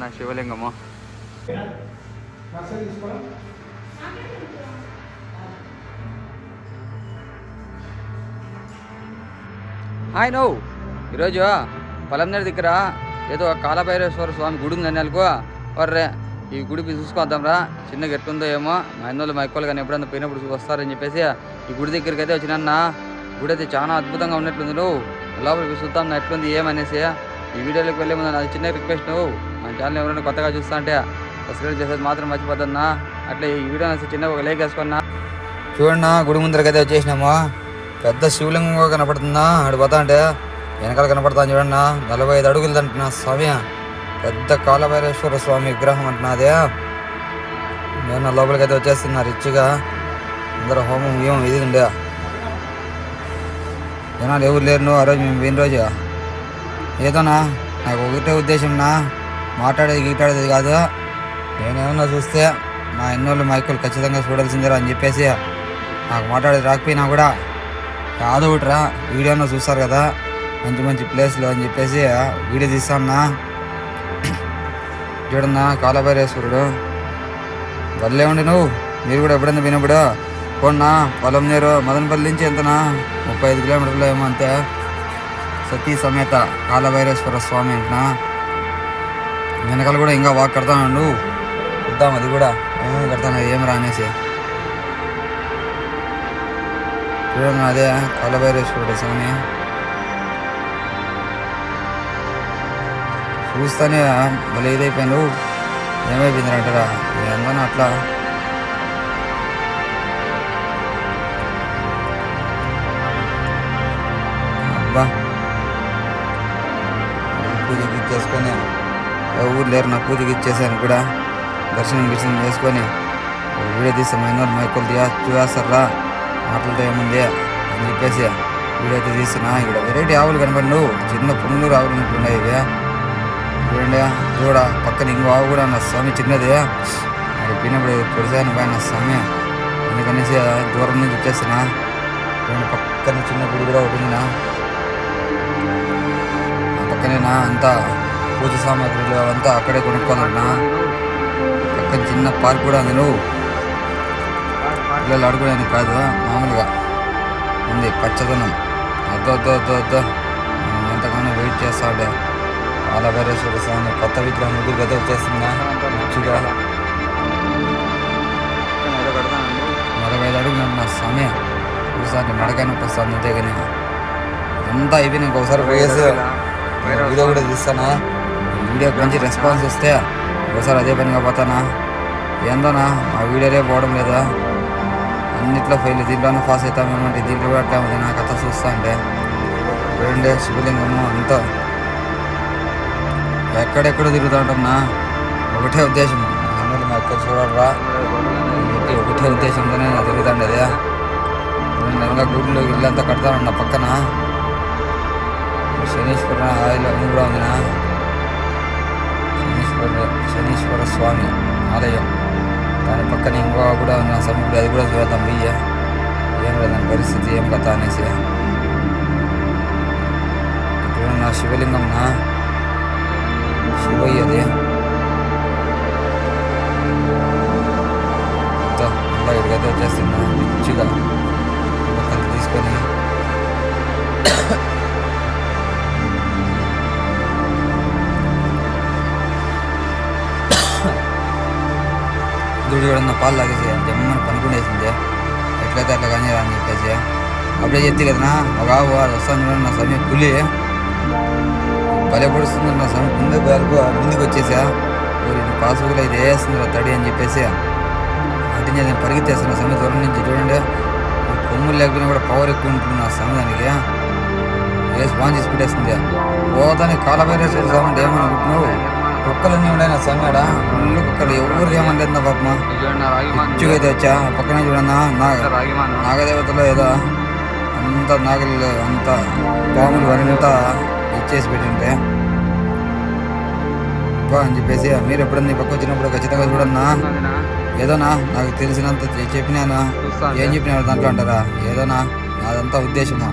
నా శివలింగము. హాయ్ నువ్వు ఈరోజు పొలంనేరు దగ్గర ఏదో కాలభైరేశ్వర స్వామి గుడి ఉందని అనుకో వర్రే ఈ గుడికి చూసుకొద్దాంరా చిన్నగా ఎట్లుందో ఏమో మా అన్నోళ్ళు మా ఎక్కువలు కానీ ఎప్పుడన్నా పోయినప్పుడు వస్తారని చెప్పేసి ఈ గుడి దగ్గరికి అయితే వచ్చినా. గుడి అయితే చాలా అద్భుతంగా ఉన్నట్లుంది. నువ్వు లోపలికి చూద్దాం నా ఎట్లుంది ఏమనేసి. ఈ వీడియోలోకి వెళ్ళే ముందు నాది చిన్న రిక్వెస్ట్, నువ్వు మన ఛానల్ ఎవరైనా కొత్తగా చూస్తా అంటే సబ్స్క్రైబ్ చేసేది మాత్రం మర్చిపోతున్నా. అట్లా ఈ వీడియో చిన్నగా ఒక లైక్ వేసుకున్నా. చూడన్నా గుడి ముందరకి అయితే వచ్చేసినాము. పెద్ద శివలింగం కనపడుతుందా అటు పోతా అంటే వెనకాల కనపడతాను చూడన్నా. 45 అడుగులు అంటున్నా స్వామి. పెద్ద కాలభైరేశ్వర స్వామి విగ్రహం అంటున్నదే. నేను లోపలికి అయితే వచ్చేస్తున్నా రిచ్గా. అందరూ హోమం ఏమో ఇది ఉండే జనాలు ఎవరు లేరు. ఆ రోజు మేము పోయిన రోజు ఏదోనా నాకు ఒకటే ఉద్దేశంనా, మాట్లాడేది గీటాడేది కాదు. నేనేమన్నా చూస్తే మా ఎన్నోళ్ళు మా ఎక్కువ ఖచ్చితంగా చూడాల్సిందేరా అని చెప్పేసి నాకు మాట్లాడేది రాకపోయినా కూడా కాదు ఒకటిరా వీడియోలో చూస్తారు కదా మంచి మంచి ప్లేస్లు అని చెప్పేసి వీడియో తీస్తాన్నా. చూడన్నా కాలభైరేశ్వరుడు భలే ఉండి. నువ్వు మీరు కూడా ఎప్పుడైనా పోయినప్పుడు పోన్నా పొలంనేరు మదనపల్లి నుంచి ఎంతనా 35 కిలోమీటర్లు ఏమో అంతే. సతీ సమేత కాలభైరేశ్వర స్వామి అంటున్నా. వెనకాల కూడా ఇంకా వాక్ కడతాను నువ్వు చూద్దాం అది కూడా ఏమేమి కడతాను ఏమరా అనేసి. చూడండి అదే కాలభైరేశ్వరుడు స్వామి. చూస్తానే భలే ఇదైపోయాను. ఏమైపోయింది అంటారా ఎందనో అట్లా. అబ్బా పూజకి ఇచ్చేసుకొని ఊరు లేరు నా పూజకి ఇచ్చేసాను కూడా. దర్శనం చేసుకొని వీడియో తీస్తే మైనర్ మైకులు చూస్తారా మాటలతో ఏముంది అని చెప్పేసి వీడియో అయితే తీస్తున్నా. ఇక్కడ వెరైటీ ఆవులు కనపడి నువ్వు చిన్న పున్నూరు ఆవులు ఉన్నట్టున్నాయి ఇవి. చూడండి చూడ పక్కన ఇంకో ఆవు కూడా నా స్వామి చిన్నది. అది పిన్నప్పుడు పొడిసాను పోయిన స్వామి అందుకనేసి దూరం నుంచి వచ్చేస్తున్నా. చూడండి పక్కన చిన్న గుడి కూడా ఒకటి ఉందినా. పక్కనేనా అంతా పూజ సామాగ్రిలు అవంతా అక్కడే కొనుక్కోవాలన్నా. పక్కన చిన్న పార్క్ కూడా ఉంది. నువ్వు పిల్లలు ఆడుకోవడానికి కాదు మామూలుగా ఉంది పచ్చదనం. వద్దు ఎంతగానో వెయిట్ చేస్తా ఉంటే కాలభైరేశ్వర స్వామి కొత్త విగ్రహం ముగ్గురు గత వచ్చేస్తుందా మంచిగా 45 అడుగులు నా స్వామి. చూసాక నడకైనా వస్తాను అంతే కానీ అంతా అయిపోయి నాకు ఒకసారి పోయేసి వీడియో కూడా తీస్తానా. వీడియోకి మంచి రెస్పాన్స్ వస్తే ఒకసారి అదే పనిగా పోతానా. ఏందోనా ఆ వీడియోలే పోవడం లేదా అన్నిట్లో ఫెయిల్. దీంట్లోనే పాస్ అవుతామేమంటే దీంట్లో కూడా అట్లా ఉంది నా కథ చూస్తా అంటే. చూడండి శివలింగము అంతా ఎక్కడెక్కడ తిరుగుతూ ఉంటామన్నా. ఒకటే ఉద్దేశం అన్నది మా ఎక్కడ చూడరా ఒకటే ఉద్దేశంతోనే నా తిరుగుతాండి. అదే ఇంకా గుడిలో ఇల్లంతా కడతానన్న పక్కన శనీశ్వర ఆయిల్ అని కూడా ఉందినా. శనీశ్వర స్వామి ఆలయం దాని పక్కన ఇంకో కూడా ఉన్న సముద్రం అది కూడా చూద్దాం బియ్య ఏం లేదు దాని పరిస్థితి ఏం కథ అనేసి. ఇప్పుడు నా శివలింగం నా శివయ్యది అలా ఇక్కడికైతే వచ్చేస్తున్నా రిచ్గా పక్కన తీసుకొని. దుడి కూడా పాలు తాగేసి జమ్మని పనుకునేసింది. ఎట్లయితే అట్లా కానీ అని చెప్పేసి అప్పుడే చెప్తే కదనా ఒక ఆవు అది వస్తాను చూడండి నా సమయం పులి భలే పొడుస్తుంది నా సమయం ముందుకు వచ్చేసా పాసుగులు అయితే వేస్తుంది తడి అని చెప్పేసి అటు నేను పరిగెత్తేస్తాను సమయం దూరం నుంచి. చూడండి కొమ్ములు లేకపోయినా కూడా పవర్ ఎక్కువ ఉంటుంది నా సమయానికి వేసి బాగా చేసి పెట్టేస్తుంది. పోతానే కాలభైరేశ్వర స్వామి అంటే ఏమని అనుకుంటున్నావు కుక్కలన్నీ ఉన్నాయి నా సమయాడ ఫుల్ కుక్కలు ఎవరు ఏమనలేదు నా పాప. ఇచ్చుగా అయితే వచ్చా పక్కనే చూడన్నా నాగదేవతలో ఏదో అంతా నాగలు అంతా పాములు అంతా ఇచ్చేసి పెట్టింటే అని చెప్పేసి మీరు ఎప్పుడన్నా పక్క వచ్చినప్పుడు ఖచ్చితంగా చూడన్నా. ఏదోనా నాకు తెలిసినంత చెప్పినాను ఏం చెప్పినారు దాంట్లో అంటారా. ఏదోనా అదంతా ఉద్దేశము.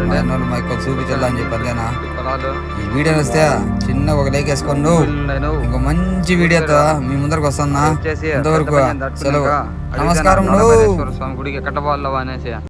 మా అన్నోళ్ళు మా యొక్క చూపించాలని చెప్పి అంతేనా. పొలాలు ఈ వీడియో వస్తే చిన్న ఒక లైక్ వేసుకోండు. ఇంకో మంచి వీడియోతో మీ ముందరకు వస్తున్నా. వచ్చేసి ఇంతవరకు పెద్ద పని సెలవు. తట్టుకున్నాక నమస్కారం. అడిగితే నా కాలభైరవేశ్వర స్వామి గుడికి కట్టబాలవా అనేసి